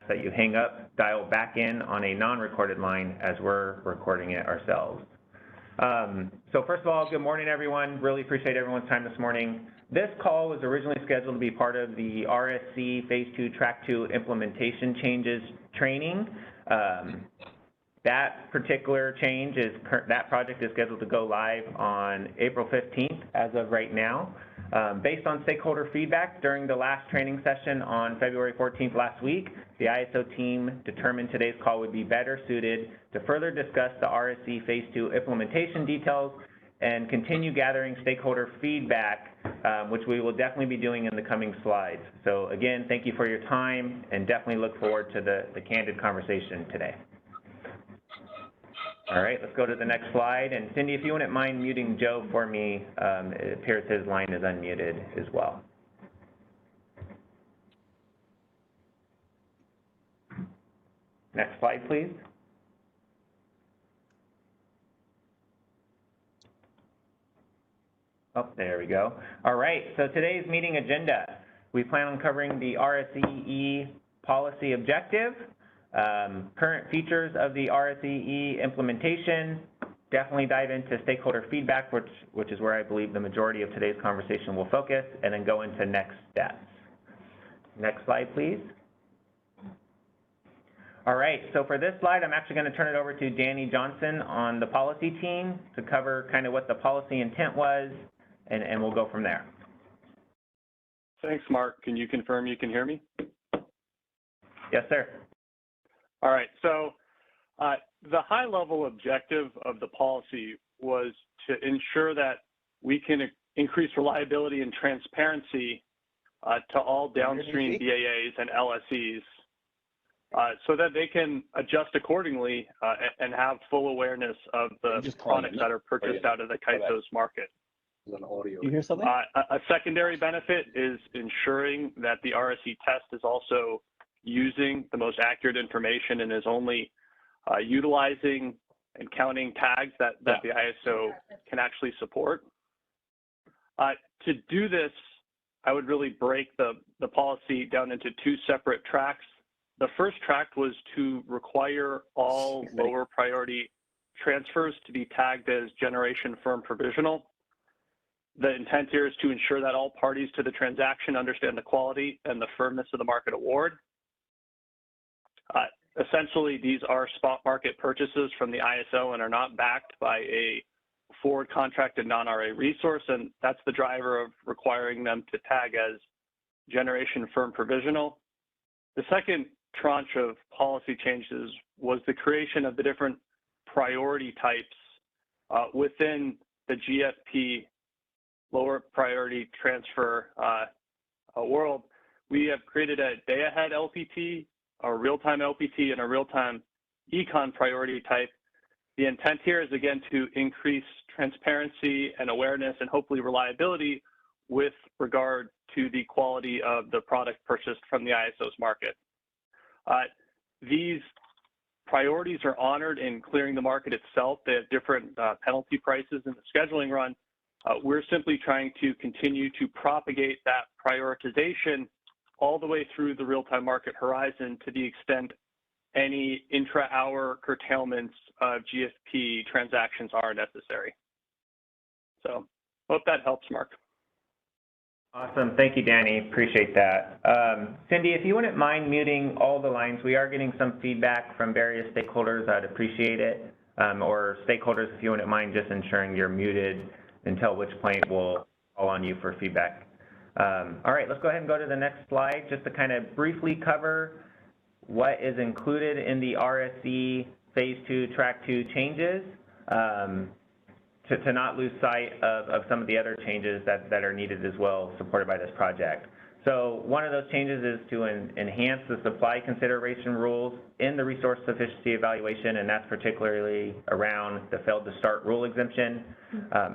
that you hang up, dial back in on a non-recorded line as we're recording it ourselves. So first of all, good morning, everyone. Really appreciate everyone's time this morning. This call was originally scheduled to be part of the RSEE Phase 2 Track 2 implementation changes training. That particular change that project is scheduled to go live on April 15th as of right now. Based on stakeholder feedback during the last training session on February 14th last week, the ISO team determined today's call would be better suited to further discuss the RSEE Phase 2 implementation details and continue gathering stakeholder feedback, which we will definitely be doing in the coming slides. So again, thank you for your time and definitely look forward to the candid conversation today. All right, let's go to the next slide. And Cindy, if you wouldn't mind muting Joe for me, it appears his line is unmuted as well. Next slide, please. Oh, there we go. All right, so today's meeting agenda. We plan on covering the RSEE policy objective, current features of the RSEE implementation, definitely dive into stakeholder feedback, which is where I believe the majority of today's conversation will focus, and then go into next steps. Next slide, please. All right, so for this slide, I'm actually going to turn it over to Danny Johnson on the policy team to cover kind of what the policy intent was, and we'll go from there. Thanks, Mark. Can you confirm you can hear me? Yes, sir. All right, so the high-level objective of the policy was to ensure that we can increase reliability and transparency to all downstream BAAs and LSEs so that they can adjust accordingly and have full awareness of the products that are purchased out of the CAISO's market. You hear something? A secondary benefit is ensuring that the RSE test is also using the most accurate information and is only utilizing and counting tags that the ISO can actually support. To do this, I would really break the policy down into two separate tracks. The first track was to require all lower priority transfers to be tagged as generation firm provisional. The intent here is to ensure that all parties to the transaction understand the quality and the firmness of the market award. Essentially, these are spot market purchases from the ISO and are not backed by a forward contracted non-RA resource, and that's the driver of requiring them to tag as generation firm provisional. The second tranche of policy changes was the creation of the different priority types within the GFP lower priority transfer world. We have created a day-ahead LPT, a real-time LPT, and a real-time econ priority type. The intent here is, again, to increase transparency and awareness and hopefully reliability with regard to the quality of the product purchased from the ISO's market. These priorities are honored in clearing the market itself. They have different penalty prices in the scheduling run. We're simply trying to continue to propagate that prioritization all the way through the real-time market horizon to the extent any intra-hour curtailments of GFP transactions are necessary. So hope that helps, Mark. Awesome. Thank you, Danny. Appreciate that. Cindy, if you wouldn't mind muting all the lines, we are getting some feedback from various stakeholders. I'd appreciate it. Or stakeholders, if you wouldn't mind just ensuring you're muted until which point we'll call on you for feedback. All right, let's go ahead and go to the next slide just to kind of briefly cover what is included in the RSE Phase 2 Track 2 changes to not lose sight of some of the other changes that are needed as well, supported by this project. So one of those changes is to enhance the supply consideration rules in the resource sufficiency evaluation, and that's particularly around the failed to start rule exemption.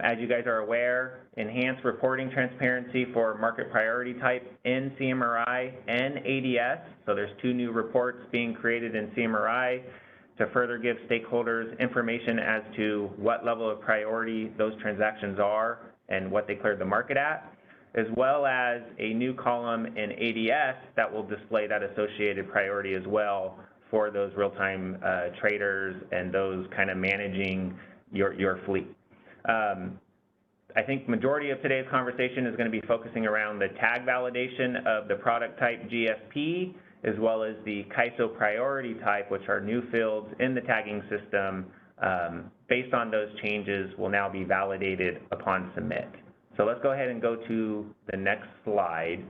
As you guys are aware, enhanced reporting transparency for market priority type in CMRI and ADS. So there's two new reports being created in CMRI to further give stakeholders information as to what level of priority those transactions are and what they cleared the market at. as well as a new column in ADS that will display that associated priority as well for those real-time traders and those kind of managing your fleet. I think majority of today's conversation is going to be focusing around the tag validation of the product type GSP, as well as the KISO priority type, which are new fields in the tagging system. Based on those changes, will now be validated upon submit. So let's go ahead and go to the next slide.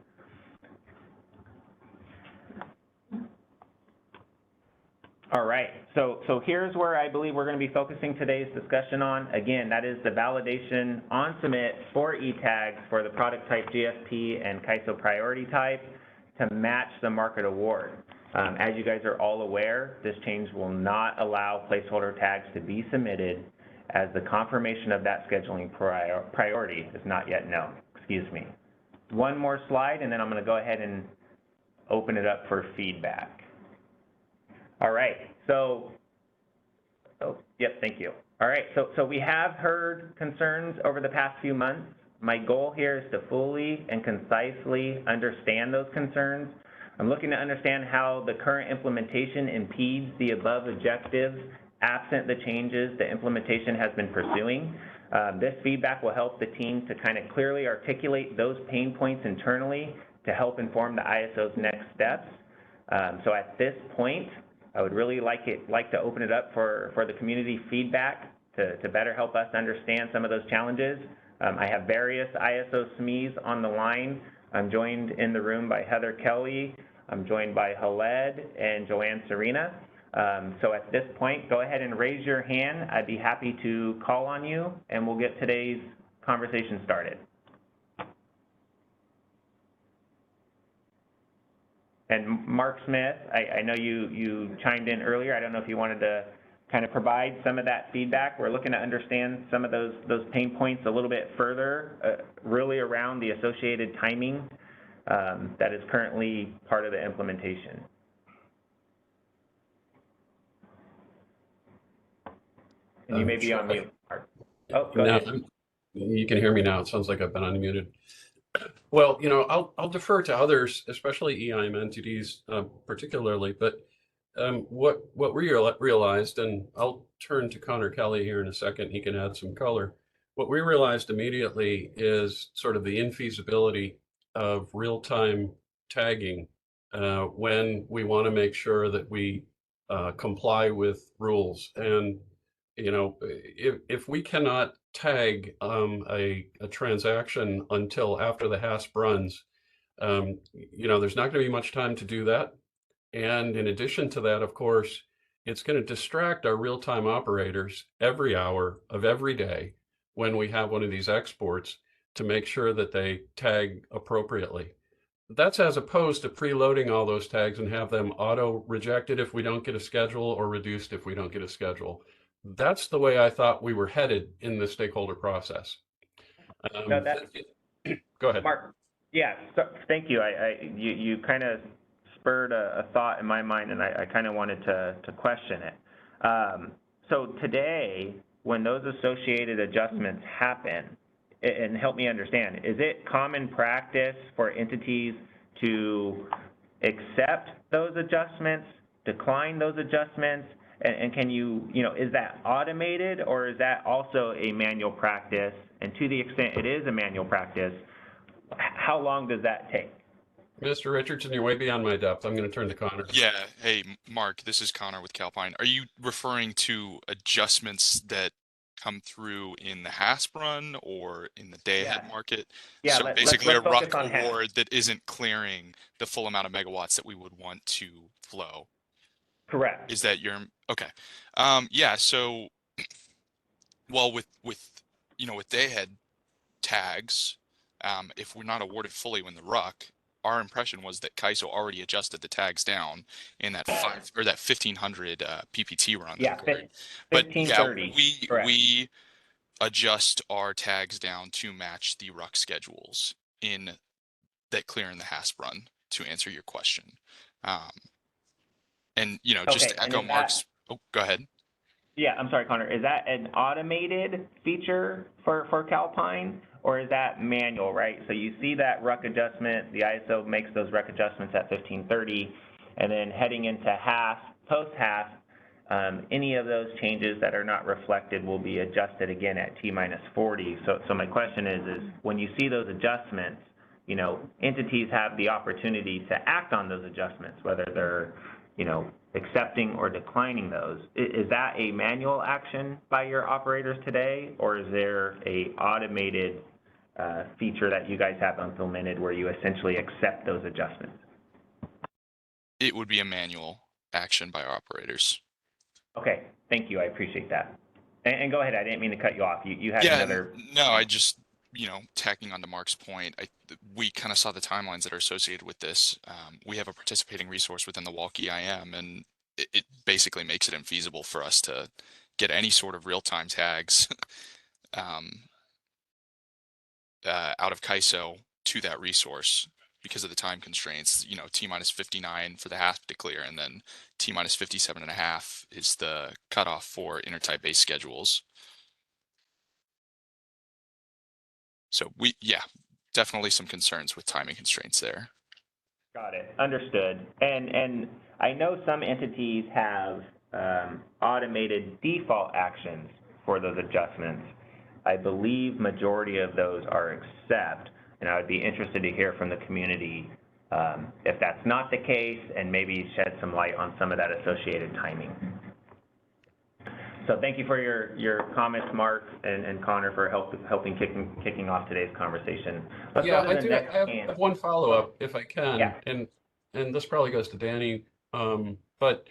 All right, so here's where I believe we're going to be focusing today's discussion on. Again, that is the validation on submit for e-tags for the product type GSP and KISO priority type to match the market award. As you guys are all aware, this change will not allow placeholder tags to be submitted as the confirmation of that scheduling priority is not yet known. Excuse me. One more slide, and then I'm going to go ahead and open it up for feedback. All right, thank you. All right, so we have heard concerns over the past few months. My goal here is to fully and concisely understand those concerns. I'm looking to understand how the current implementation impedes the above objectives absent the changes the implementation has been pursuing. This feedback will help the team to kind of clearly articulate those pain points internally to help inform the ISO's next steps. So at this point, I would really like to open it up for the community feedback to better help us understand some of those challenges. I have various ISO SMEs on the line. I'm joined in the room by Heather Kelly. I'm joined by Haled and Joanne Serena. So at this point, go ahead and raise your hand. I'd be happy to call on you, and we'll get today's conversation started. And Mark Smith, I know you chimed in earlier. I don't know if you wanted to kind of provide some of that feedback. We're looking to understand some of those pain points a little bit further, really around the associated timing that is currently part of the implementation. And you may be on mute, Mark. Oh, go ahead. You can hear me now. It sounds like I've been unmuted. Well, you know, I'll defer to others, especially EIM entities particularly, but what we realized, and I'll turn to Connor Kelly here in a second, he can add some color. What we realized immediately is sort of the infeasibility of real-time tagging when we want to make sure that we comply with rules. And, you know, if we cannot tag a transaction until after the hasp runs, you know, there's not going to be much time to do that. And in addition to that, of course, it's going to distract our real-time operators every hour of every day when we have one of these exports to make sure that they tag appropriately. That's as opposed to preloading all those tags and have them auto-rejected if we don't get a schedule or reduced if we don't get a schedule. That's the way I thought we were headed in the stakeholder process. No, go ahead. Mark, yeah, so, thank you. You kind of spurred a thought in my mind, and I kind of wanted to question it. So today, when those associated adjustments happen, and help me understand, is it common practice for entities to accept those adjustments, decline those adjustments, and can you know, is that automated or is that also a manual practice? And to the extent it is a manual practice, how long does that take? Mr. Richardson, you're way beyond my depth. I'm going to turn to Connor. Yeah. Hey, Mark, this is Connor with Calpine. Are you referring to adjustments that come through in the hasp run or in the day-ahead market? Yeah, so basically let's a RUC on award that isn't clearing the full amount of megawatts that we would want to flow. Correct. Is that your okay? Yeah. So, well, with you know, with day-ahead tags, if we're not awarded fully when the RUC, our impression was that KISO already adjusted the tags down in that 1500 PPT run. Yeah, but yeah, we adjust our tags down to match the RUC schedules in that clear in the hasp run, to answer your question. And you know, just to echo Mark's. Oh, go ahead. Yeah, I'm sorry, Connor. Is that an automated feature for Calpine, or is that manual, right? So you see that ruck adjustment, the ISO makes those ruck adjustments at 1530, and then heading into post-HAF, any of those changes that are not reflected will be adjusted again at T-minus 40. So my question is when you see those adjustments, you know, entities have the opportunity to act on those adjustments, whether they're, you know, accepting or declining those. Is that a manual action by your operators today, or is there a automated feature that you guys have implemented where you essentially accept those adjustments? It would be a manual action by our operators. Okay, thank you. I appreciate that. And go ahead. I didn't mean to cut you off. You had another. No, I just, you know, tacking on to Mark's point, we kind of saw the timelines that are associated with this. We have a participating resource within the Walk EIM, and it basically makes it infeasible for us to get any sort of real-time tags out of KISO to that resource because of the time constraints. You know, T-minus 59 for the HASP to clear, and then T-minus 57.5 is the cutoff for intertype-based schedules. So definitely some concerns with timing constraints there. Got it. Understood. And I know some entities have automated default actions for those adjustments. I believe majority of those are accept, and I would be interested to hear from the community if that's not the case, and maybe shed some light on some of that associated timing. So thank you for your comments, Mark and Connor, for helping kicking off today's conversation. Let's go to the next I have one follow-up, if I can, yeah. and this probably goes to Danny, but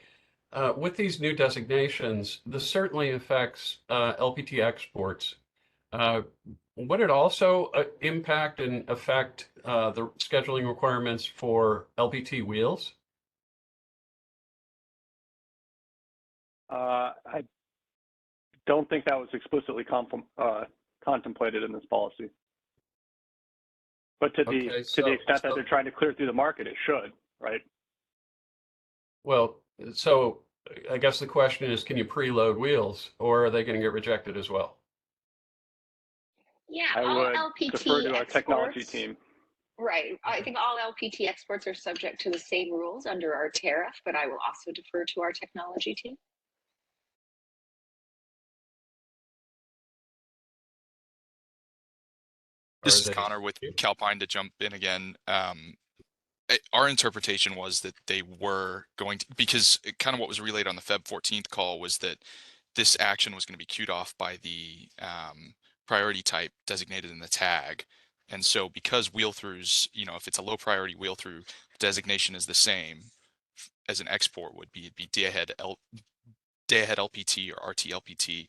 with these new designations, this certainly affects LPT exports. Would it also impact and affect the scheduling requirements for LPT wheels? I don't think that was explicitly contemplated in this policy. But to the extent that they're trying to clear through the market, it should, right? Well, so I guess the question is, can you preload wheels, or are they going to get rejected as well? Yeah, I all would LPT defer to our exports, technology team. Right. I think all LPT exports are subject to the same rules under our tariff, but I will also defer to our technology team. This is Connor with Calpine to jump in again. Our interpretation was that they were going to, because kind of what was relayed on the Feb 14th call was that this action was going to be queued off by the priority type designated in the tag. And so because wheel throughs, you know, if it's a low priority wheel through, designation is the same as an export would be, it'd be day ahead LPT or RT LPT.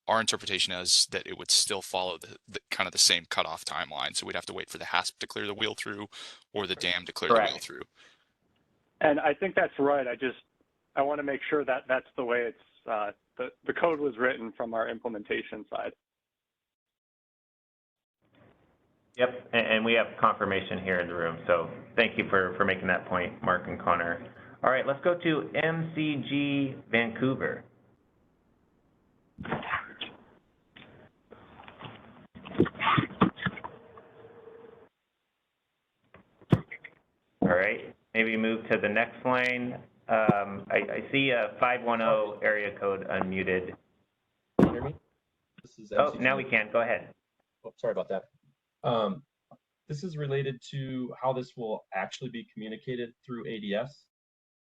Our interpretation is that it would still follow the kind of the same cutoff timeline. So we'd have to wait for the HASP to clear the wheel through or the dam to clear the wheel through. And I think that's right. I want to make sure that that's the way it's, the code was written from our implementation side. Yep, and we have confirmation here in the room. So thank you for making that point, Mark and Connor. All right, let's go to MCG Vancouver. All right, maybe move to the next line. I see a 510 area code unmuted. Can you hear me? This is MCG. Oh, now we can. Go ahead. Oh, sorry about that. This is related to how this will actually be communicated through ADS.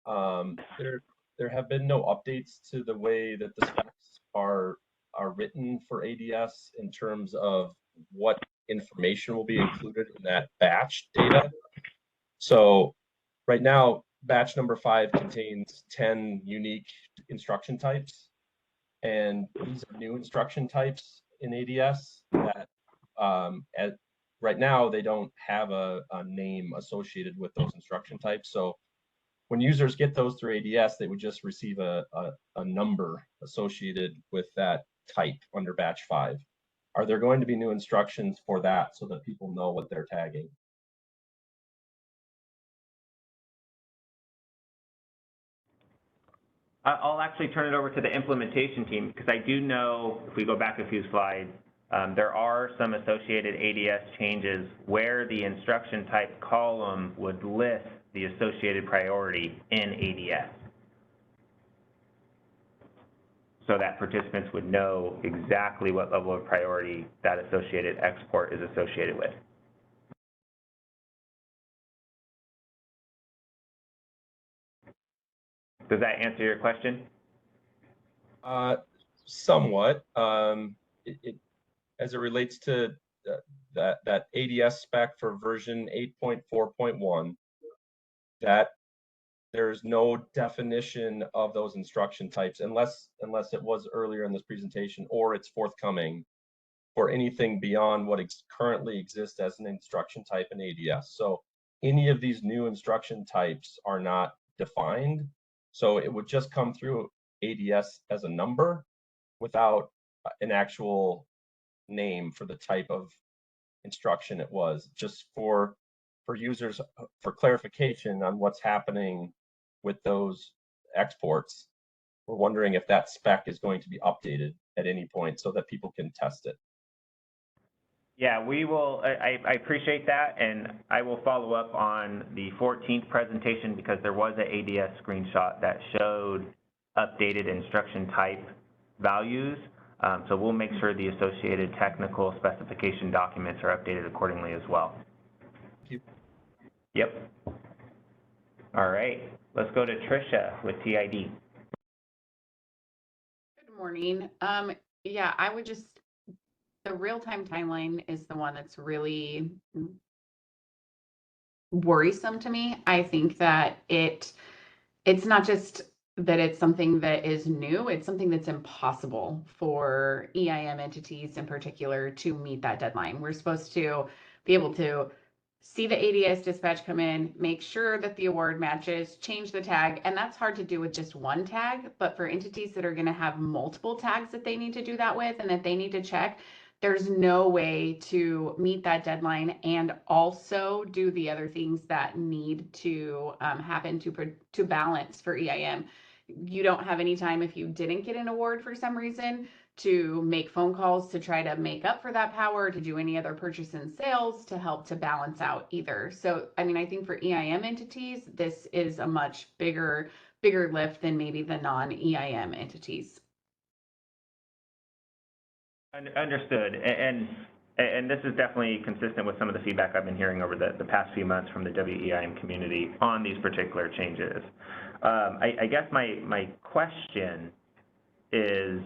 There have been no updates to the way that the specs are written for ADS in terms of what information will be included in that batch data. So right now, batch number 5 contains 10 unique instruction types, and these are new instruction types in ADS that right now they don't have a name associated with those instruction types. So when users get those through ADS, they would just receive a number associated with that type under batch 5. Are there going to be new instructions for that so that people know what they're tagging? I'll actually turn it over to the implementation team, because I do know, if we go back a few slides, There are some associated ADS changes where the instruction type column would list the associated priority in ADS, so that participants would know exactly what level of priority that associated export is associated with. Does that answer your question? Somewhat. As it relates to that ADS spec for version 8.4.1, that there's no definition of those instruction types unless it was earlier in this presentation or it's forthcoming for anything beyond what currently exists as an instruction type in ADS. So any of these new instruction types are not defined. So it would just come through ADS as a number without an actual name for the type of instruction it was. Just for users, for clarification on what's happening with those exports, we're wondering if that spec is going to be updated at any point so that people can test it. Yeah, we will. I appreciate that, and I will follow up on the 14th presentation because there was an ADS screenshot that showed updated instruction type values. So we'll make sure the associated technical specification documents are updated accordingly as well. Thank you. Yep. All right, let's go to Tricia with TID. Good morning. Yeah, I would just, the real-time timeline is the one that's really worrisome to me. I think that it's not just that it's something that is new, it's something that's impossible for EIM entities in particular to meet that deadline. We're supposed to be able to see the ADS dispatch come in, make sure that the award matches, change the tag, and that's hard to do with just one tag, but for entities that are going to have multiple tags that they need to do that with and that they need to check, there's no way to meet that deadline and also do the other things that need to happen to balance for EIM. You don't have any time if you didn't get an award for some reason to make phone calls to try to make up for that power, to do any other purchase and sales to help to balance out either. So, I mean, I think for EIM entities, this is a much bigger lift than maybe the non-EIM entities. Understood, and this is definitely consistent with some of the feedback I've been hearing over the past few months from the WEIM community on these particular changes. I guess my question is,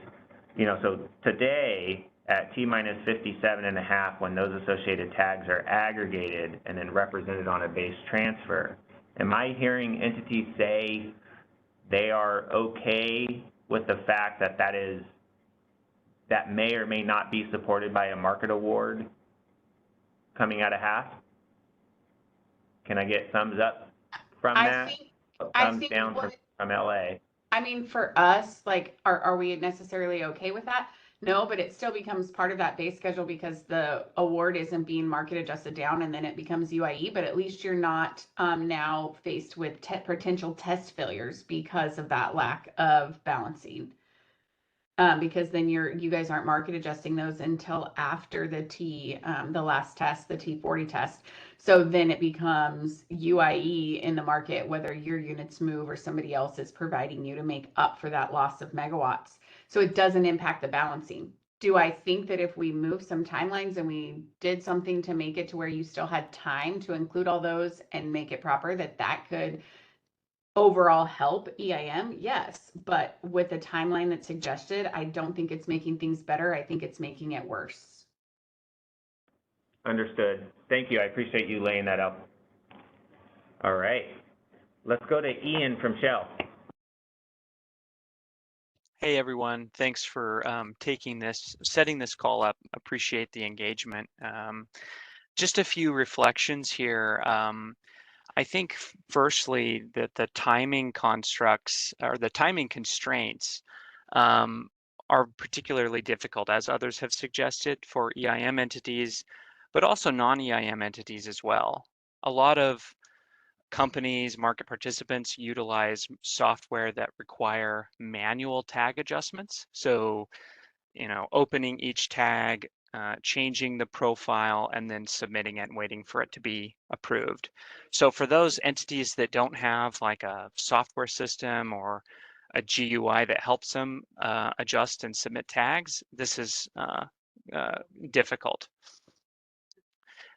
you know, so today at T-minus 57.5, when those associated tags are aggregated and then represented on a base transfer, am I hearing entities say they are okay with the fact that that may or may not be supported by a market award coming out of HASP? Can I get thumbs up from that? Thumbs down from LA? I mean, for us, like, are we necessarily okay with that? No, but it still becomes part of that base schedule because the award isn't being market adjusted down and then it becomes UIE, but at least you're not now faced with potential test failures because of that lack of balancing. Because then you guys aren't market adjusting those until after the last test, the T40 test. So then it becomes UIE in the market, whether your units move or somebody else is providing you to make up for that loss of megawatts. So it doesn't impact the balancing. Do I think that if we move some timelines and we did something to make it to where you still had time to include all those and make it proper, that could overall help EIM? Yes, but with the timeline that's suggested, I don't think it's making things better. I think it's making it worse. Understood. Thank you. I appreciate you laying that out. All right. Let's go to Ian from Shell. Hey everyone, thanks for setting this call up. Appreciate the engagement. Just a few reflections here. I think firstly that the timing constructs or the timing constraints are particularly difficult, as others have suggested, for EIM entities, but also non-EIM entities as well. A lot of companies, market participants utilize software that require manual tag adjustments. So, you know, opening each tag, changing the profile, and then submitting it and waiting for it to be approved. So for those entities that don't have like a software system or a GUI that helps them adjust and submit tags, this is difficult.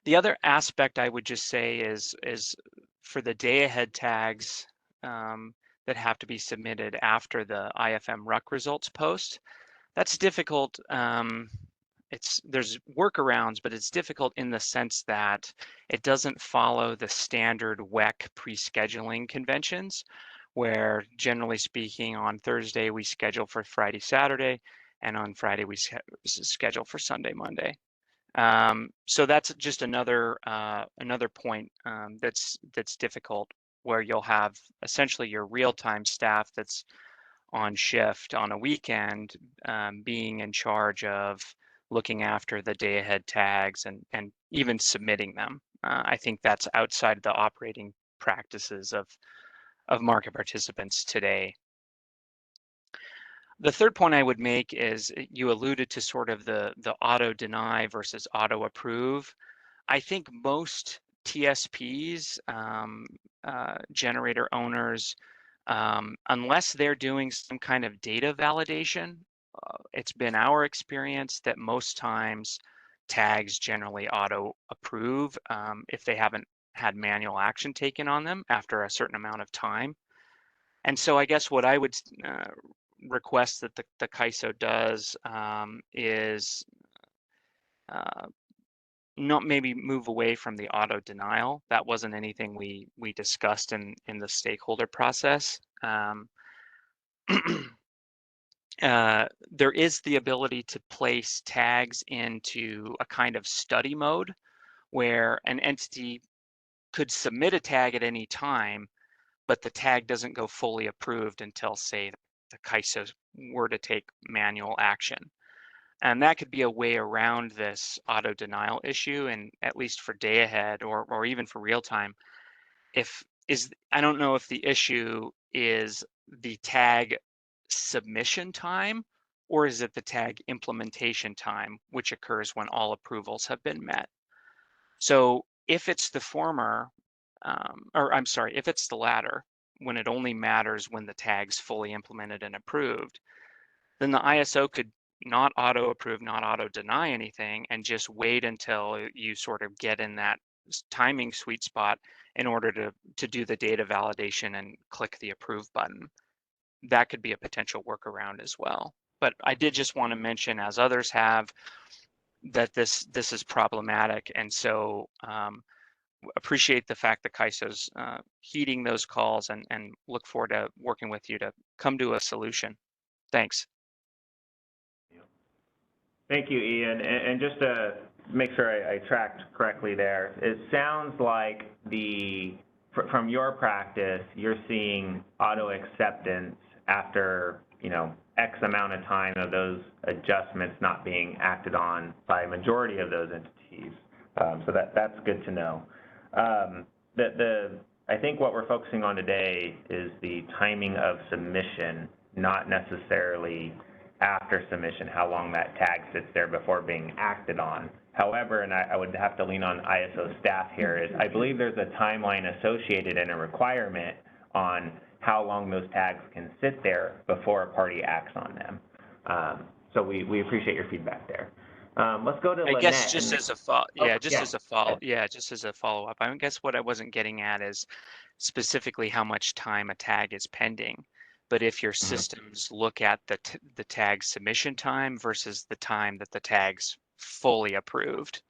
The other aspect I would just say is for the day ahead tags that have to be submitted after the IFM RUC results post. That's difficult. There's workarounds, but it's difficult in the sense that it doesn't follow the standard WEC pre-scheduling conventions, where generally speaking, on Thursday we schedule for Friday, Saturday, and on Friday we schedule for Sunday, Monday. So that's just another point that's difficult, where you'll have essentially your real-time staff that's on shift on a weekend being in charge of looking after the day ahead tags and even submitting them. I think that's outside the operating practices of market participants today. The third point I would make is you alluded to sort of the auto deny versus auto approve. I think most TSPs, generator owners, unless they're doing some kind of data validation, it's been our experience that most times tags generally auto approve if they haven't had manual action taken on them after a certain amount of time. And so I guess what I would request that the CAISO does is not maybe move away from the auto denial. That wasn't anything we discussed in the stakeholder process. There is the ability to place tags into a kind of study mode where an entity could submit a tag at any time, but the tag doesn't go fully approved until, say, the CAISO were to take manual action. And that could be a way around this auto denial issue, and at least for day ahead or even for real time. I don't know if the issue is the tag submission time, or is it the tag implementation time, which occurs when all approvals have been met. So if it's the former, if it's the latter, when it only matters when the tag's fully implemented and approved, then the ISO could not auto approve, not auto deny anything, and just wait until you sort of get in that timing sweet spot in order to do the data validation and click the approve button. That could be a potential workaround as well. But I did just want to mention, as others have, that this is problematic, and so appreciate the fact that CAISO's heeding those calls, and look forward to working with you to come to a solution. Thanks. Thank you, Ian. And just to make sure I tracked correctly there, it sounds like from your practice, you're seeing auto acceptance after, X amount of time of those adjustments not being acted on by a majority of those entities. So that's good to know. I think what we're focusing on today is the timing of submission, not necessarily after submission, how long that tag sits there before being acted on. However, and I would have to lean on ISO staff here, is I believe there's a timeline associated and a requirement on how long those tags can sit there before a party acts on them. So we appreciate your feedback there. Let's go to Lynette. I guess just as a follow-up, I guess what I wasn't getting at is specifically how much time a tag is pending. But if your systems look at the tag submission time versus the time that the tag's fully approved,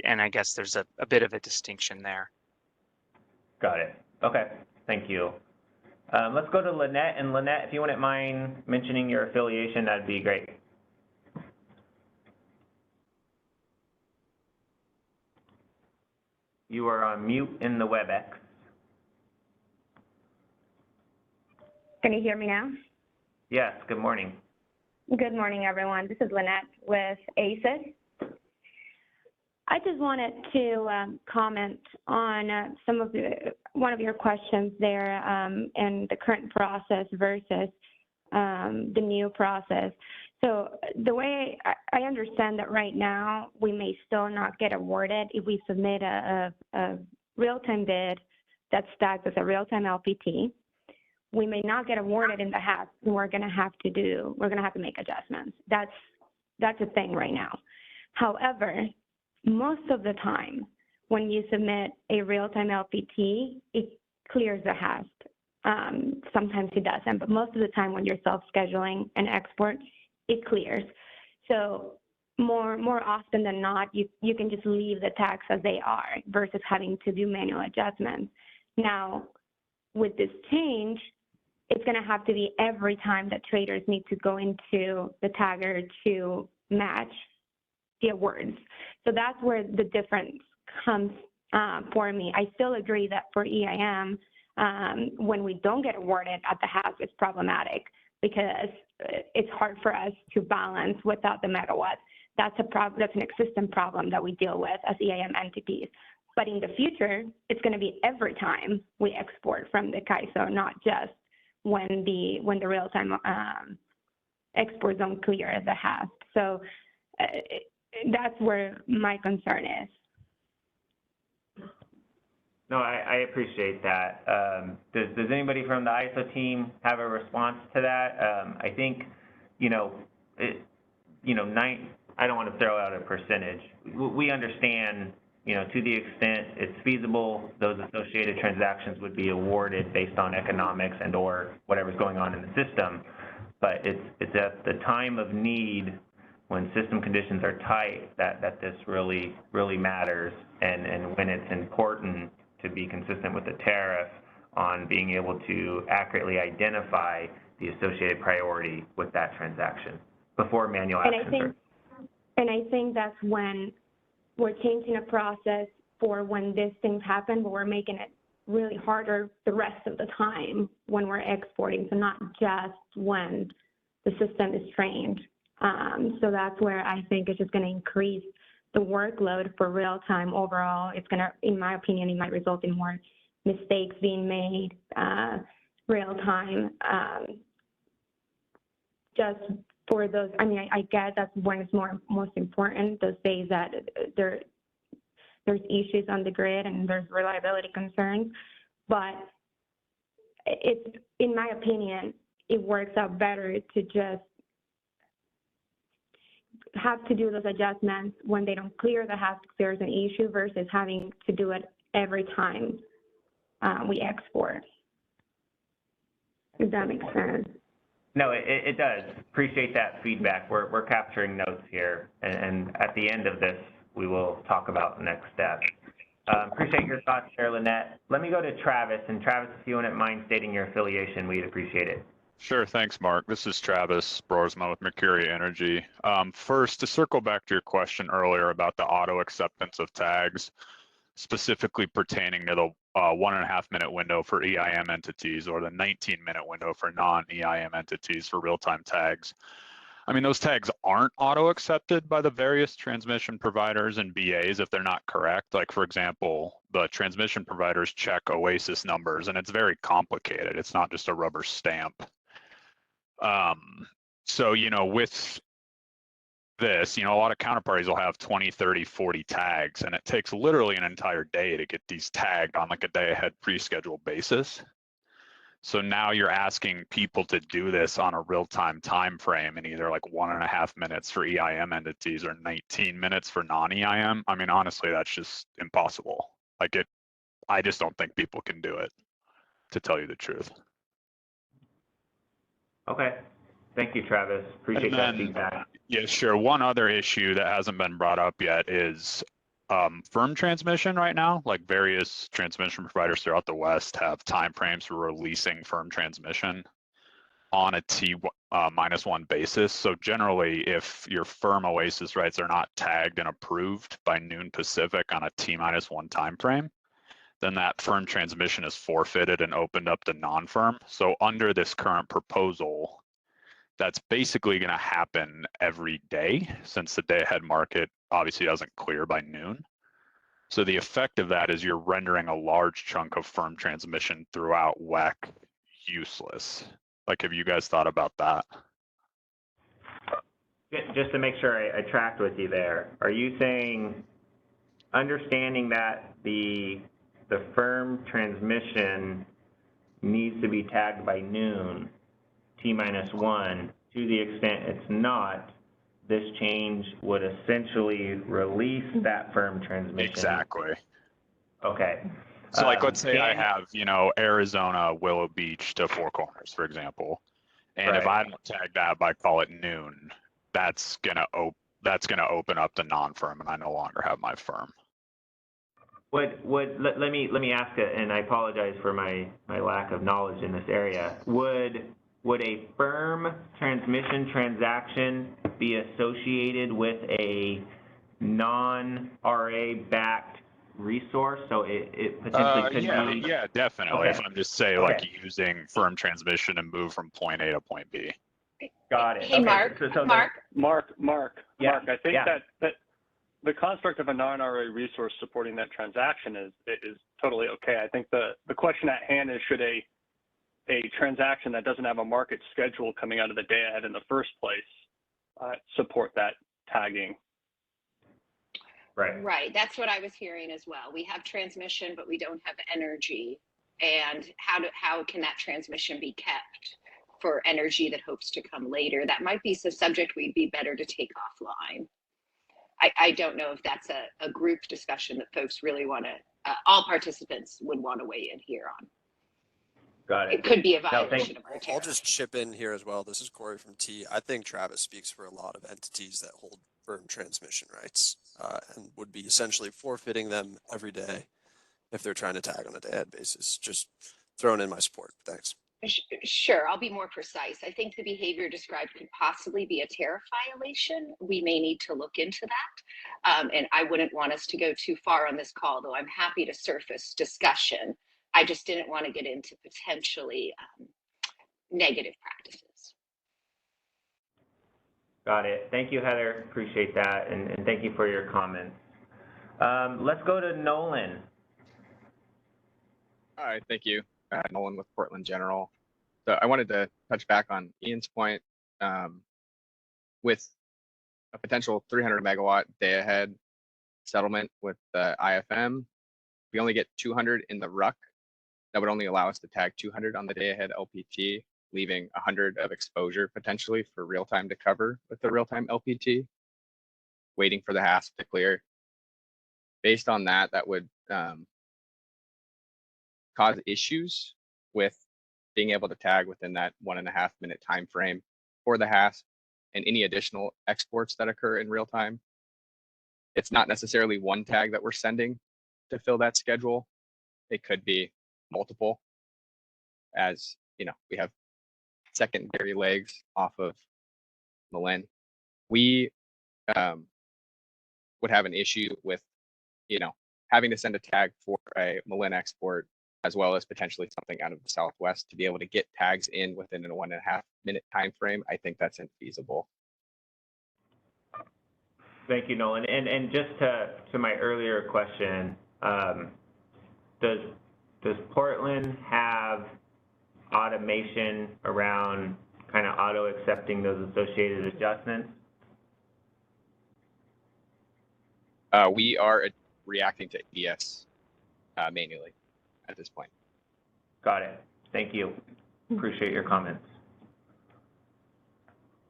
and I guess there's a bit of a distinction there. Got it. Okay, thank you. Let's go to Lynette. And Lynette, if you wouldn't mind mentioning your affiliation, that'd be great. You are on mute in the WebEx. Can you hear me now? Yes, good morning. Good morning, everyone. This is Lynette with ACES. I just wanted to comment on one of your questions there and the current process versus the new process. So the way I understand that right now, we may still not get awarded if we submit a real-time bid that's tagged as a real-time LPT. We may not get awarded in the HASP, and we're going to have to make adjustments. That's a thing right now. However, most of the time, when you submit a real-time LPT, it clears the HASP. Sometimes it doesn't, but most of the time when you're self-scheduling an export, it clears. So more often than not, you can just leave the tags as they are versus having to do manual adjustments. Now, with this change, it's going to have to be every time that traders need to go into the tagger to match the awards. So that's where the difference comes for me. I still agree that for EIM, when we don't get awarded at the HASP, it's problematic because it's hard for us to balance without the megawatts. That's an existing problem that we deal with as EIM entities. But in the future, it's going to be every time we export from the CAISO, not just when the real-time exports don't clear the HASP. So that's where my concern is. No, I appreciate that. Does anybody from the ISO team have a response to that? I think, I don't want to throw out a percentage. We understand, to the extent it's feasible, those associated transactions would be awarded based on economics and or whatever's going on in the system. But it's at the time of need when system conditions are tight that this really, really matters, and when it's important to be consistent with the tariff on being able to accurately identify the associated priority with that transaction before manual action. And I think that's when we're changing a process for when these things happen, but we're making it really harder the rest of the time when we're exporting, so not just when the system is trained. So that's where I think it's just going to increase the workload for real time overall. It's going to, in my opinion, it might result in more mistakes being made real time. Just for those, I get that's when it's most important, those days that there's issues on the grid and there's reliability concerns. But it's, in my opinion, it works out better to just have to do those adjustments when they don't clear the HASP, there's an issue, versus having to do it every time we export. If that makes sense. No, it does. Appreciate that feedback. We're capturing notes here, and at the end of this, we will talk about next steps. Appreciate your thoughts there, Lynette. Let me go to Travis, and Travis, if you wouldn't mind stating your affiliation, we'd appreciate it. Sure, thanks, Mark. This is Travis Broersma with Mercury Energy. First, to circle back to your question earlier about the auto acceptance of tags, specifically pertaining to the 1.5 minute window for EIM entities or the 19-minute window for non-EIM entities for real-time tags. Those tags aren't auto accepted by the various transmission providers and BAs if they're not correct. Like, for example, the transmission providers check OASIS numbers, and it's very complicated. It's not just a rubber stamp. So, with this, a lot of counterparties will have 20, 30, 40 tags, and it takes literally an entire day to get these tagged on like a day ahead pre-scheduled basis. So now you're asking people to do this on a real-time time frame in either like 1.5 minutes for EIM entities or 19 minutes for non-EIM. Honestly, that's just impossible. I just don't think people can do it, to tell you the truth. Okay. Thank you, Travis. Appreciate that feedback. Yeah, sure. One other issue that hasn't been brought up yet is firm transmission right now. Like, various transmission providers throughout the West have timeframes for releasing firm transmission on a T-1 basis. So generally, if your firm OASIS rights are not tagged and approved by noon Pacific on a T-1 timeframe, then that firm transmission is forfeited and opened up to non-firm. So under this current proposal, that's basically going to happen every day, since the day-ahead market obviously doesn't clear by noon. So the effect of that is you're rendering a large chunk of firm transmission throughout WEC useless. Have you guys thought about that? Just to make sure I tracked with you there, are you saying, understanding that the firm transmission needs to be tagged by noon, T-1, to the extent it's not, this change would essentially release that firm transmission? Exactly. Okay. So like, let's say I have, you know, Arizona, Willow Beach to Four Corners, for example. And if I don't tag that by call it noon, that's gonna open up the non-firm, and I no longer have my firm. Let me ask it, and I apologize for my lack of knowledge in this area. Would a firm transmission transaction be associated with a non-RA backed resource? So it potentially could be. Yeah, definitely. Okay. If I'm just say like using firm transmission and move from point A to point B. Got it. Hey, okay. Mark. Mark, Yeah. I think that the construct of a non-RA resource supporting that transaction is totally okay. I think the question at hand is, should a transaction that doesn't have a market schedule coming out of the day ahead in the first place support that tagging? Right. That's what I was hearing as well. We have transmission, but we don't have energy. And how can that transmission be kept for energy that hopes to come later? That might be a subject we'd be better to take offline. I don't know if that's a group discussion that folks really want to, all participants would want to weigh in here on. Got it. It could be a violation of our I'll just chip in here as well. This is Corey from T. I think Travis speaks for a lot of entities that hold firm transmission rights and would be essentially forfeiting them every day if they're trying to tag on a day-ahead basis. Just throwing in my support. Thanks. Sure, I'll be more precise. I think the behavior described could possibly be a tariff violation. We may need to look into that. And I wouldn't want us to go too far on this call, though I'm happy to surface discussion. I just didn't want to get into potentially negative practices. Got it. Thank you, Heather. Appreciate that. And thank you for your comments. Let's go to Nolan. All right, thank you. Nolan with Portland General. So I wanted to touch back on Ian's point with a potential 300 megawatt day ahead settlement with the IFM. We only get 200 in the RUC. That would only allow us to tag 200 on the day ahead LPT, leaving 100 of exposure potentially for real time to cover with the real time LPT, waiting for the HASP to clear. Based on that, that would cause issues with being able to tag within that 1.5 minute time frame for the HASP and any additional exports that occur in real time. It's not necessarily one tag that we're sending to fill that schedule. It could be multiple, as you know, we have secondary legs off of Malin. We would have an issue with, you know, having to send a tag for a Malin export, as well as potentially something out of the Southwest to be able to get tags in within a 1.5 minute time frame. I think that's infeasible. Thank you, Nolan. And just to my earlier question, does Portland have automation around kind of auto accepting those associated adjustments? We are reacting to ADS manually at this point. Got it. Thank you. Appreciate your comments.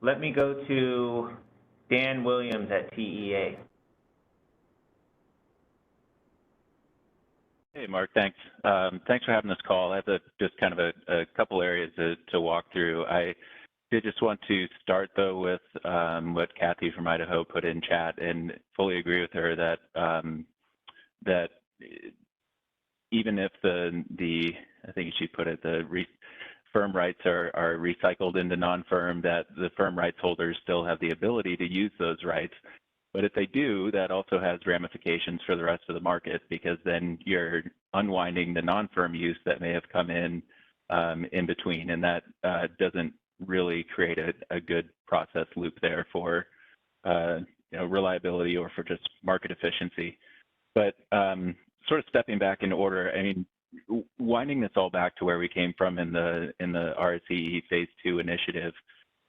Let me go to Dan Williams at TEA. Hey, Mark, thanks. Thanks for having this call. I have just kind of a couple areas to walk through. I did just want to start, though, with what Kathy from Idaho put in chat, and fully agree with her that that even if the I think she put it, the firm rights are recycled into non-firm, that the firm rights holders still have the ability to use those rights. But if they do, that also has ramifications for the rest of the market, because then you're unwinding the non-firm use that may have come in between, and that doesn't really create a good process loop there for reliability or for just market efficiency. But sort of stepping back in order, I mean, winding this all back to where we came from in the RSEE Phase 2 initiative,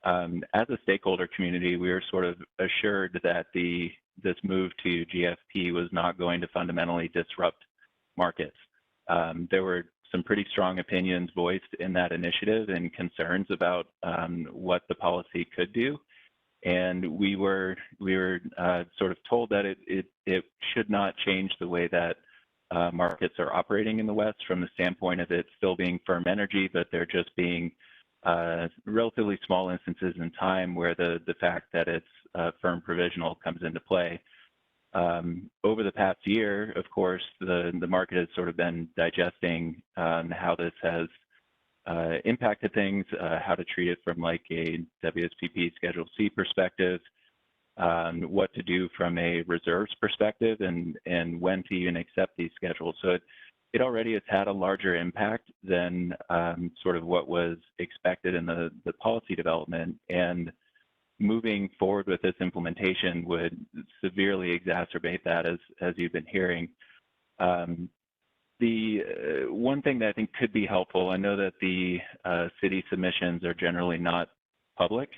as a stakeholder community, we were sort of assured that this move to GFP was not going to fundamentally disrupt markets. There were some pretty strong opinions voiced in that initiative and concerns about what the policy could do. And we were sort of told that it should not change the way that markets are operating in the West from the standpoint of it still being firm energy, but they're just being relatively small instances in time where the fact that it's firm provisional comes into play. Over the past year, of course, the market has sort of been digesting how this has impacted things, how to treat it from like a WSPP Schedule C perspective, what to do from a reserves perspective, and when to even accept these schedules. So it already has had a larger impact than sort of what was expected in the policy development. And moving forward with this implementation would severely exacerbate that, as you've been hearing. The one thing that I think could be helpful, I know that the city submissions are generally not public,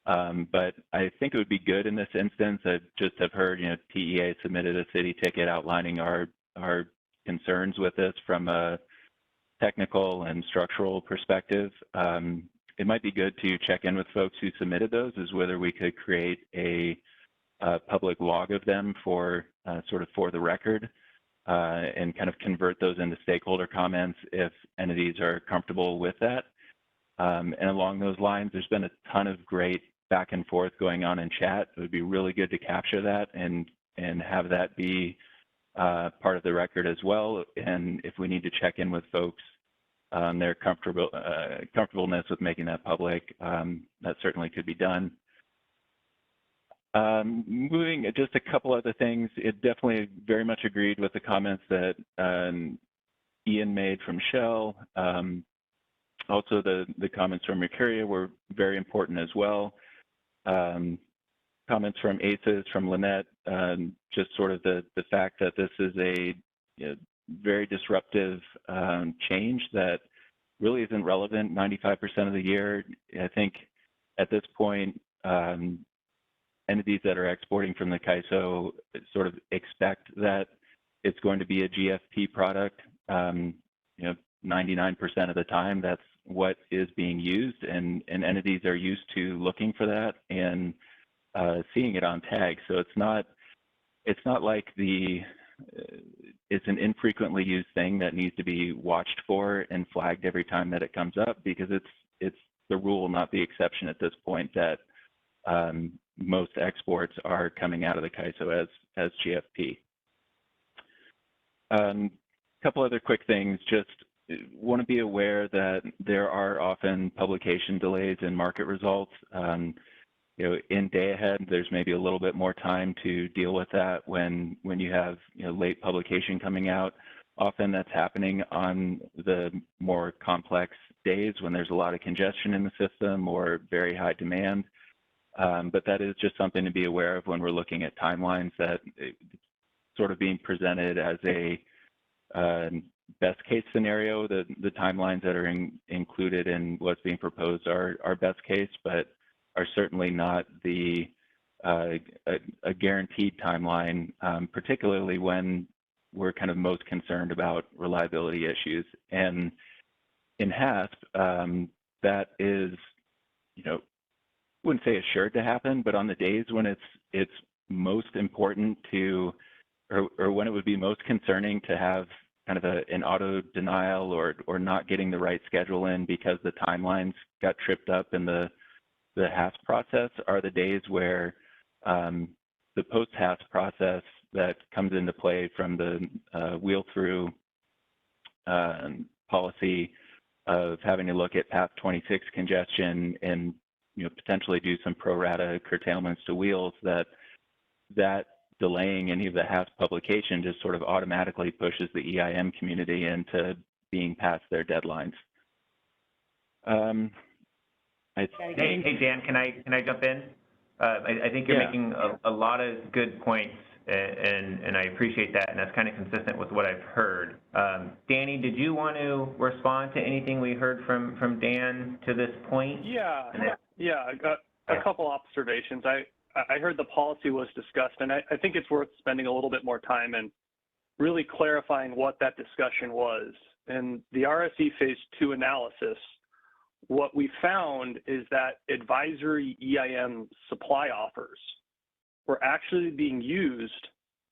but I think it would be good in this instance. I just have heard, TEA submitted a city ticket outlining our concerns with this from a technical and structural perspective. It might be good to check in with folks who submitted those, as whether we could create a public log of them for sort of for the record, and kind of convert those into stakeholder comments if entities are comfortable with that. And along those lines, there's been a ton of great back and forth going on in chat. It would be really good to capture that and have that be part of the record as well. And if we need to check in with folks on their comfortableness with making that public, that certainly could be done. Moving just a couple other things, it definitely very much agreed with the comments that Ian made from Shell. Also, the comments from Mercuria were very important as well. Comments from ACES, from Lynette, just sort of the fact that this is a very disruptive change that really isn't relevant 95% of the year. I think at this point, entities that are exporting from the CAISO sort of expect that it's going to be a GFP product. 99% of the time, that's what is being used, and entities are used to looking for that and seeing it on tags. So it's not like it's an infrequently used thing that needs to be watched for and flagged every time that it comes up, because it's the rule, not the exception at this point, that most exports are coming out of the CAISO as GFP. A couple other quick things. Just want to be aware that there are often publication delays in market results. In day ahead, there's maybe a little bit more time to deal with that when you have late publication coming out. Often that's happening on the more complex days when there's a lot of congestion in the system or very high demand. But that is just something to be aware of when we're looking at timelines, that it's sort of being presented as a best case scenario. The timelines that are included in what's being proposed are best case, but are certainly not a guaranteed timeline, particularly when we're kind of most concerned about reliability issues. And in HASP, that is, wouldn't say assured to happen, but on the days when it's most important to, or when it would be most concerning to have kind of an auto denial or not getting the right schedule in because the timelines got tripped up in the HASP process, are the days where the post-HASP process that comes into play from the wheel-through policy of having to look at path 26 congestion and potentially do some pro rata curtailments to wheels, that delaying any of the HASP publication just sort of automatically pushes the EIM community into being past their deadlines. Hey Dan, can I jump in? I think you're making a lot of good points, and I appreciate that, and that's kind of consistent with what I've heard. Danny, did you want to respond to anything we heard from Dan to this point? Yeah. Yeah, I got a couple observations. I heard the policy was discussed, and I think it's worth spending a little bit more time and really clarifying what that discussion was. In the RSE Phase 2 analysis, what we found is that advisory EIM supply offers were actually being used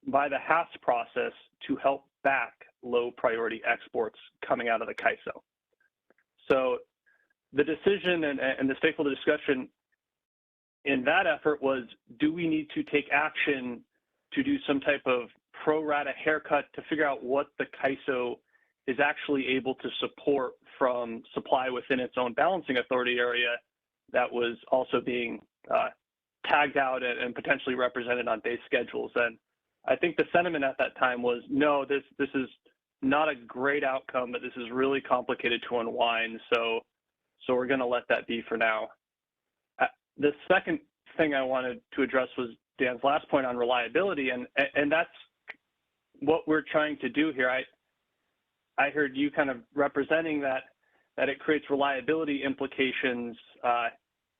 by the HAS process to help back low priority exports coming out of the CAISO. So the decision and the stakeholder discussion in that effort was, do we need to take action to do some type of pro rata haircut to figure out what the CAISO is actually able to support from supply within its own balancing authority area that was also being tagged out and potentially represented on base schedules. And I think the sentiment at that time was, no, this is not a great outcome, but this is really complicated to unwind. So we're going to let that be for now. The second thing I wanted to address was Dan's last point on reliability, and that's what we're trying to do here. I heard you kind of representing that it creates reliability implications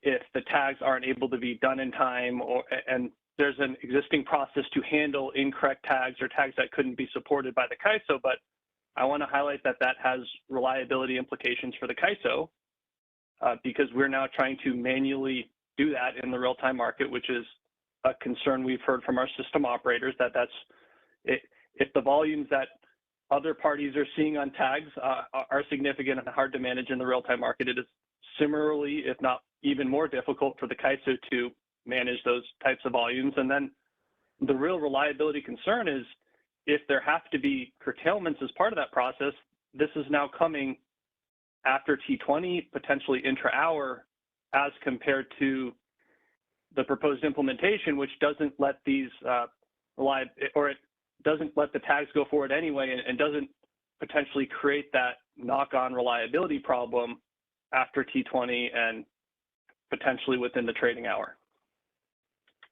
if the tags aren't able to be done in time, and there's an existing process to handle incorrect tags or tags that couldn't be supported by the CAISO. But I want to highlight that has reliability implications for the CAISO because we're now trying to manually do that in the real-time market, which is a concern we've heard from our system operators, that's it. If the volumes that other parties are seeing on tags are significant and hard to manage in the real-time market, it is similarly, if not even more difficult for the CAISO to manage those types of volumes. And then the real reliability concern is if there have to be curtailments as part of that process, this is now coming after T20, potentially intra-hour, as compared to the proposed implementation, which doesn't let these it doesn't let the tags go forward anyway, and doesn't potentially create that knock-on reliability problem after T20 and potentially within the trading hour.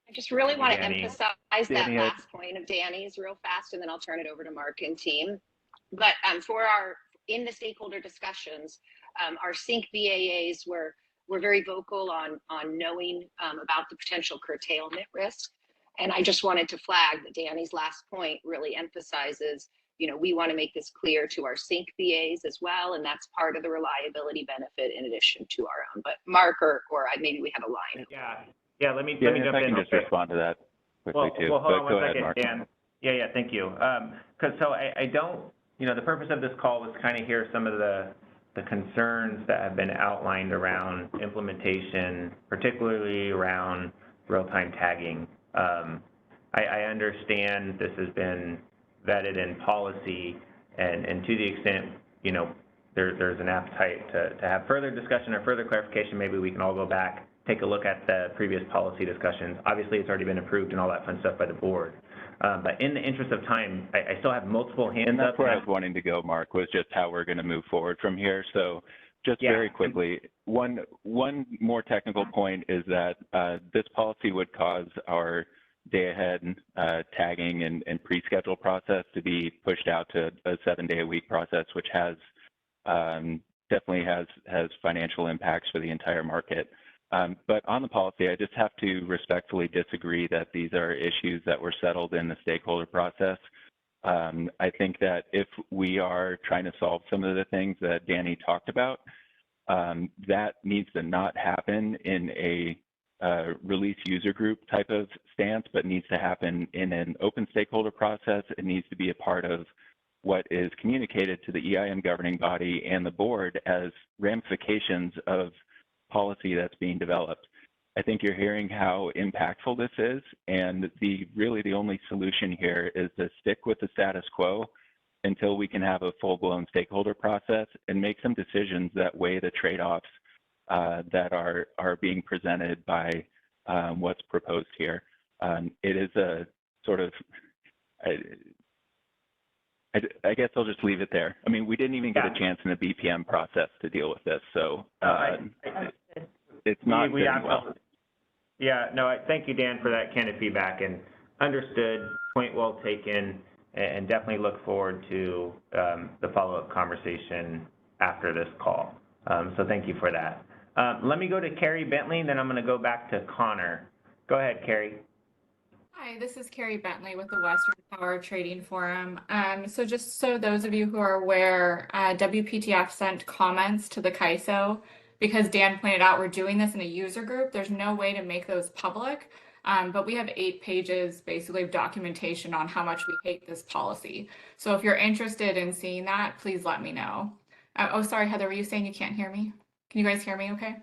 I just really want to Danny. emphasize that last point of Danny's real fast, and then I'll turn it over to Mark and team. But in the stakeholder discussions, our sync BAAs were very vocal on knowing about the potential curtailment risk. And I just wanted to flag that Danny's last point really emphasizes, we want to make this clear to our sync BAs as well, and that's part of the reliability benefit in addition to our own. But Mark or maybe we have a line. Yeah. Let me jump in. I can just respond to that quickly too. Well, hold on go one ahead, second, Mark. Dan. Yeah, thank you. So I don't, the purpose of this call was to kind of hear some of the concerns that have been outlined around implementation, particularly around real-time tagging. I understand this has been vetted in policy, and to the extent, there's an appetite to have further discussion or further clarification, maybe we can all go back, take a look at the previous policy discussions. Obviously, it's already been approved and all that fun stuff by the board. But in the interest of time, I still have multiple hands up. And that's where I was wanting to go, Mark, was just how we're going to move forward from here. So just very quickly, one more technical point is that this policy would cause our day-ahead tagging and pre-schedule process to be pushed out to a 7-day-a-week process, which definitely has financial impacts for the entire market. But on the policy, I just have to respectfully disagree that these are issues that were settled in the stakeholder process. I think that if we are trying to solve some of the things that Danny talked about, that needs to not happen in a release user group type of stance, but needs to happen in an open stakeholder process. It needs to be a part of what is communicated to the EIM governing body and the board as ramifications of policy that's being developed. I think you're hearing how impactful this is, and really the only solution here is to stick with the status quo until we can have a full-blown stakeholder process and make some decisions that weigh the trade-offs that are being presented by what's proposed here. It is a sort of, I guess I'll just leave it there. I mean, we didn't even get a chance in the BPM process to deal with this, so it's not going well. Yeah, no, thank you, Dan, for that candid feedback, and understood, point well taken, and definitely look forward to the follow-up conversation after this call. So thank you for that. Let me go to Carrie Bentley, and then I'm going to go back to Connor. Go ahead, Carrie. Hi, this is Carrie Bentley with the Western Power Trading Forum. So just so those of you who are aware, WPTF sent comments to the CAISO because Dan pointed out we're doing this in a user group. There's no way to make those public, but we have 8 pages basically of documentation on how much we hate this policy. So if you're interested in seeing that, please let me know. Oh, sorry, Heather, were you saying you can't hear me? Can you guys hear me okay?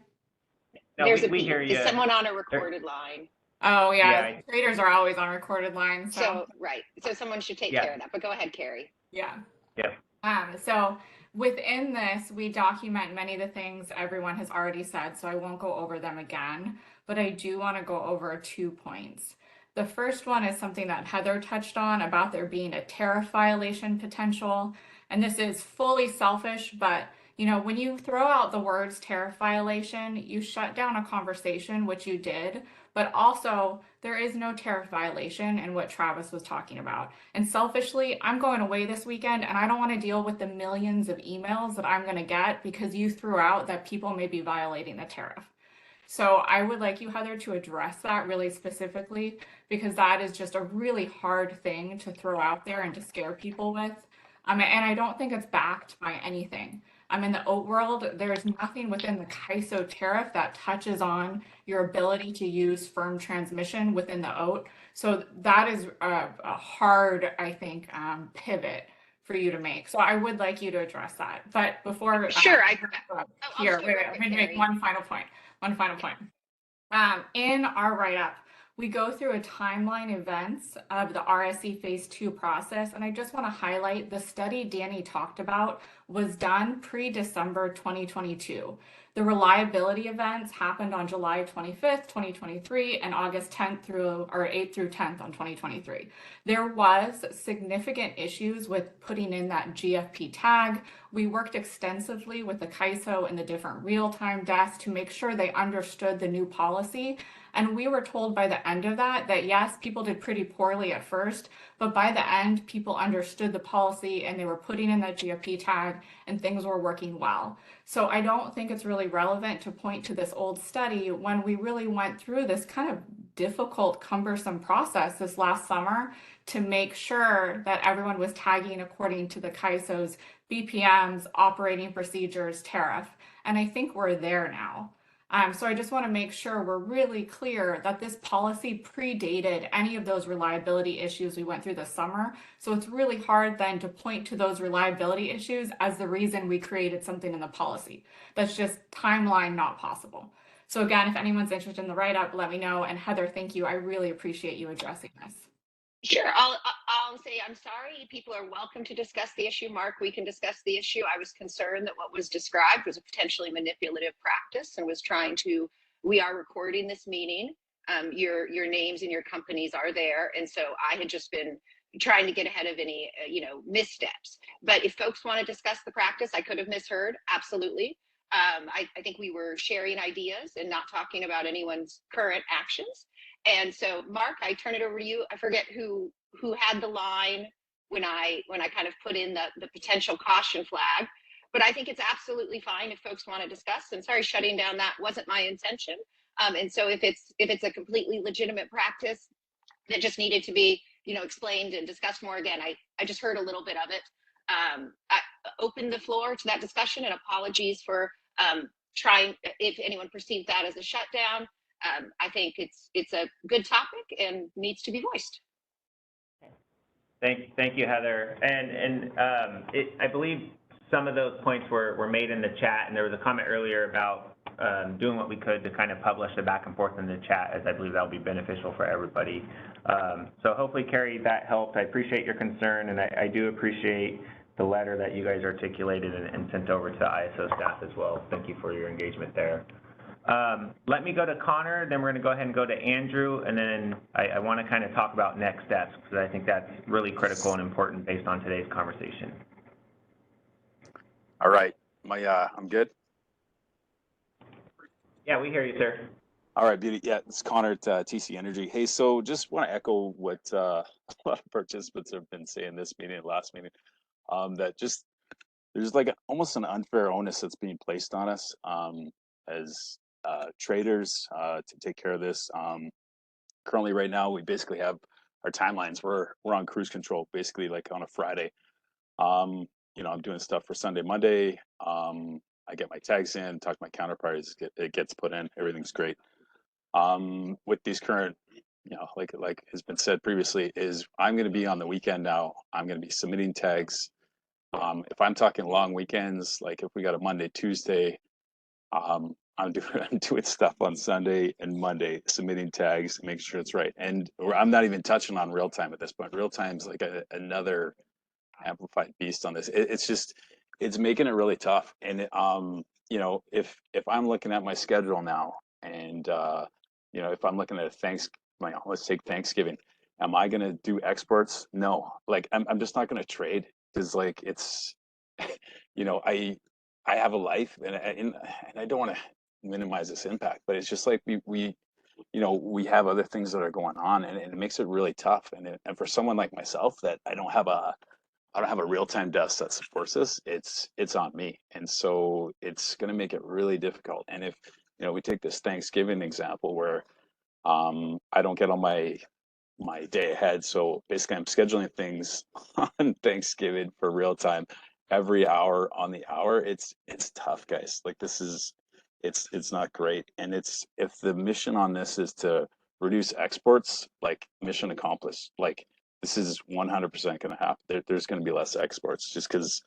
No, There's we hear you. Is someone on a recorded line? Oh, yeah, traders are always on recorded lines. So, right. So someone should take care of that. But go ahead, Carrie. Yeah. Yeah. So within this, we document many of the things everyone has already said, so I won't go over them again, but I do want to go over 2 points. The first one is something that Heather touched on about there being a tariff violation potential. And this is fully selfish, but you know, when you throw out the words tariff violation, you shut down a conversation, which you did, but also there is no tariff violation in what Travis was talking about. And selfishly, I'm going away this weekend and I don't want to deal with the millions of emails that I'm going to get because you threw out that people may be violating the tariff. So I would like you, Heather, to address that really specifically because that is just a really hard thing to throw out there and to scare people with. And I don't think it's backed by anything. In the oat world, there's nothing within the CAISO tariff that touches on your ability to use firm transmission within the oat. So that is a hard, I think, pivot for you to make. So I would like you to address that. But before sure, I'm going to make one final point. In our write-up, we go through a timeline events of the RSEE Phase 2 process, and I just want to highlight the study Danny talked about was done pre-December 2022. The reliability events happened on July 25th, 2023, and August 10th or 8th through 10th on 2023. There was significant issues with putting in that GFP tag. We worked extensively with the CAISO and the different real-time desks to make sure they understood the new policy. And we were told by the end of that yes, people did pretty poorly at first, but by the end, people understood the policy and they were putting in that GFP tag and things were working well. So I don't think it's really relevant to point to this old study when we really went through this kind of difficult, cumbersome process this last summer to make sure that everyone was tagging according to the CAISO's BPMs, operating procedures, tariff. And I think we're there now. So I just want to make sure we're really clear that this policy predated any of those reliability issues we went through this summer. So it's really hard then to point to those reliability issues as the reason we created something in the policy. That's just timeline not possible. So again, if anyone's interested in the write-up, let me know. And Heather, thank you. I really appreciate you addressing this. Sure. I'll say I'm sorry. People are welcome to discuss the issue. Mark, we can discuss the issue. I was concerned that what was described was a potentially manipulative practice and was trying to, we are recording this meeting. Your names and your companies are there. And so I had just been trying to get ahead of any, missteps. But if folks want to discuss the practice, I could have misheard. Absolutely. I think we were sharing ideas and not talking about anyone's current actions. And so, Mark, I turn it over to you. I forget who had the line when I kind of put in the potential caution flag, but I think it's absolutely fine if folks want to discuss. And sorry, shutting down that wasn't my intention. And so if it's a completely legitimate practice that just needed to be explained and discussed more, again, I just heard a little bit of it. I open the floor to that discussion, and apologies for trying if anyone perceived that as a shutdown. I think it's a good topic and needs to be voiced. Thank you, Heather. And I believe some of those points were made in the chat, and there was a comment earlier about doing what we could to kind of publish the back and forth in the chat, as I believe that will be beneficial for everybody. So hopefully, Carrie, that helped. I appreciate your concern, and I do appreciate the letter that you guys articulated and sent over to ISO staff as well. Thank you for your engagement there. Let me go to Connor, then we're going to go ahead and go to Andrew, and then I want to kind of talk about next steps because I think that's really critical and important based on today's conversation. All right, I'm good. Yeah, we hear you, sir. All right, beauty. Yeah, it's Connor at TC Energy. Hey, so just want to echo what a lot of participants have been saying this meeting and last meeting, that just there's like almost an unfair onus that's being placed on us. traders to take care of this. Currently, right now, we basically have our timelines. We're on cruise control, basically like on a Friday. You know, I'm doing stuff for Sunday, Monday. I get my tags in, talk to my counterparties, it gets put in, everything's great. With these current, you know, like has been said previously, is I'm going to be on the weekend now. I'm going to be submitting tags. If I'm talking long weekends, like if we got a Monday, Tuesday, I'm doing stuff on Sunday and Monday, submitting tags, making sure it's right. And I'm not even touching on real time at this point. Real time is like another amplified beast on this. It's just, it's making it really tough. And you know, if I'm looking at my schedule now, and you know, if I'm looking at let's take Thanksgiving, am I going to do exports? No, like I'm just not going to trade, because like it's, you know, I have a life, and I don't want to minimize this impact, but it's just like we you know, we have other things that are going on, and it makes it really tough. And for someone like myself, that I don't have a real-time desk that supports this, it's on me. And so it's going to make it really difficult. And if, you know, we take this Thanksgiving example where I don't get on my day ahead. So basically I'm scheduling things on Thanksgiving for real time every hour on the hour. It's tough, guys. Like this is, it's not great. And if the mission on this is to reduce exports, like mission accomplished. Like this is 100% going to happen. There's going to be less exports, just because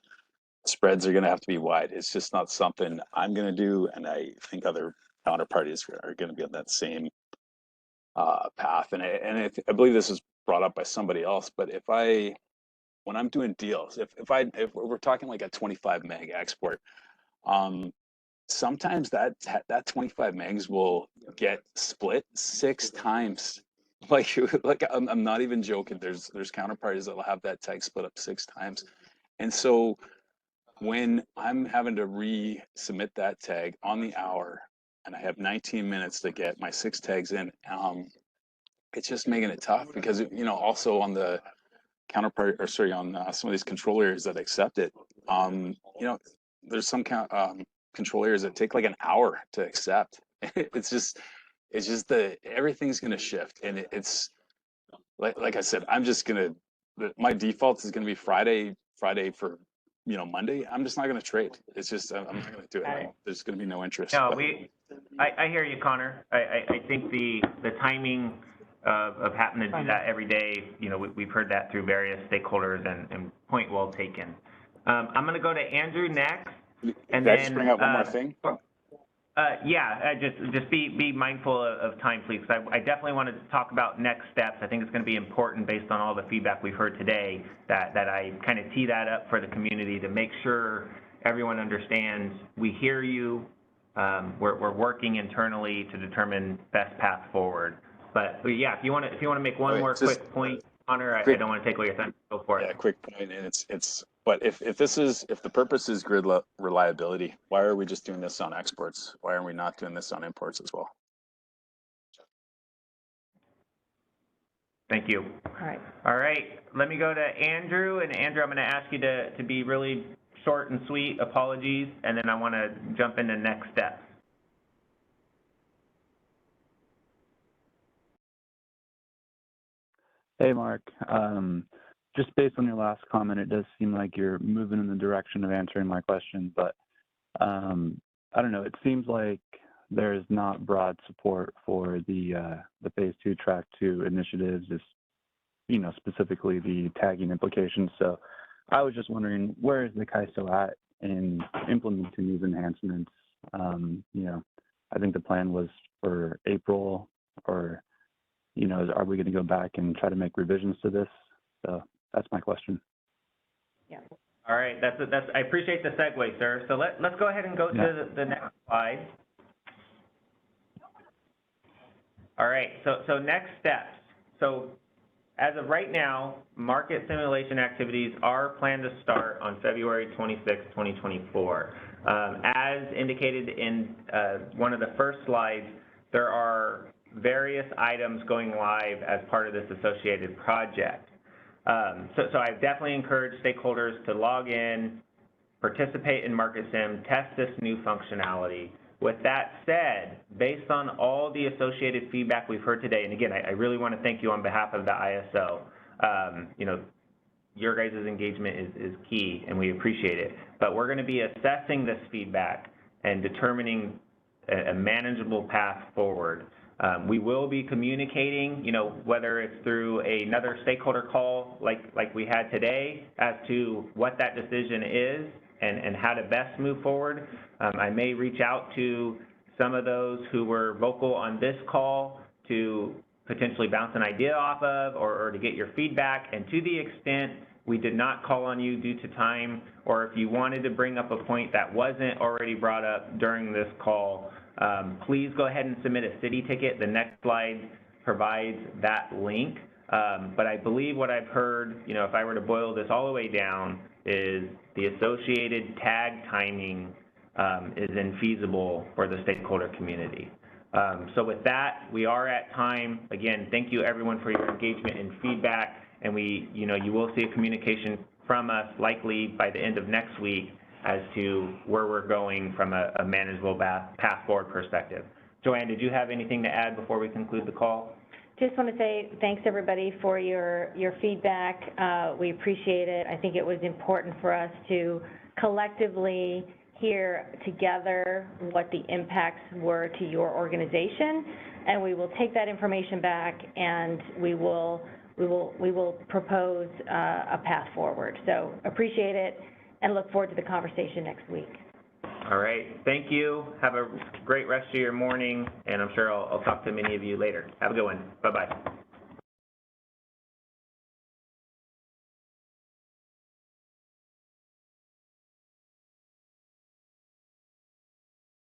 spreads are going to have to be wide. It's just not something I'm going to do. And I think other counterparties are going to be on that same path. And I believe this was brought up by somebody else, but when I'm doing deals, if we're talking like a 25 meg export, sometimes that 25 megs will get split 6 times. Like I'm not even joking. There's counterparties that will have that tag split up 6 times. And so when I'm having to resubmit that tag on the hour, and I have 19 minutes to get my 6 tags in, it's just making it tough, because, you know, also on the counterpart, or sorry, on some of these control areas that accept it, you know, there's some control areas that take like an hour to accept. It's just everything's going to shift. And it's like I said, I'm just going to, my default is going to be Friday for, you know, Monday. I'm just not going to trade. It's just, I'm not going to do it. There's going to be no interest. No, I hear you, Connor. I think the timing of having to do that every day, you know, we've heard that through various stakeholders, and point well taken. I'm going to go to Andrew next, and then just bring up one more thing. Yeah, just be mindful of time, please. I definitely want to talk about next steps. I think it's going to be important, based on all the feedback we've heard today, that I kind of tee that up for the community to make sure everyone understands we hear you. We're working internally to determine best path forward. But yeah, if you want to make one more quick point, Connor, I don't want to take away your time. Go for it. Yeah, quick point. And but if the purpose is grid reliability, why are we just doing this on exports? Why are we not doing this on imports as well? Thank you. All right. Let me go to Andrew. And Andrew, I'm going to ask you to be really short and sweet. Apologies. And then I want to jump into next steps. Hey, Mark. Just based on your last comment, it does seem like you're moving in the direction of answering my question, but I don't know. It seems like there is not broad support for the Phase 2 Track 2 initiatives, you know, specifically the tagging implications. So I was just wondering, where is the CAISO at in implementing these enhancements? You know, I think the plan was for April, or, you know, are we going to go back and try to make revisions to this? So that's my question. Yeah. All right. I appreciate the segue, sir. So let's go ahead and go to the next slide. All right. So next steps. So as of right now, market simulation activities are planned to start on February 26, 2024. As indicated in one of the first slides, there are various items going live as part of this associated project. So I definitely encourage stakeholders to log in, participate in Market Sim, test this new functionality. With that said, based on all the associated feedback we've heard today, and again, I really want to thank you on behalf of the ISO. You know, your guys' engagement is key, and we appreciate it. But we're going to be assessing this feedback and determining a manageable path forward. We will be communicating, you know, whether it's through another stakeholder call like we had today as to what that decision is and how to best move forward. I may reach out to some of those who were vocal on this call to potentially bounce an idea off of or to get your feedback. And to the extent we did not call on you due to time, or if you wanted to bring up a point that wasn't already brought up during this call, please go ahead and submit a city ticket. The next slide provides that link. But I believe what I've heard, you know, if I were to boil this all the way down, is the associated tag timing is infeasible for the stakeholder community. So with that, we are at time. Again, thank you everyone for your engagement and feedback. And you will see a communication from us likely by the end of next week as to where we're going from a manageable path forward perspective. Joanne, did you have anything to add before we conclude the call? Just want to say thanks everybody for your feedback. We appreciate it. I think it was important for us to collectively hear together what the impacts were to your organization, and we will take that information back and we will propose a path forward. So appreciate it and look forward to the conversation next week. All right, thank you. Have a great rest of your morning, and I'm sure I'll talk to many of you later. Have a good one. Bye-bye.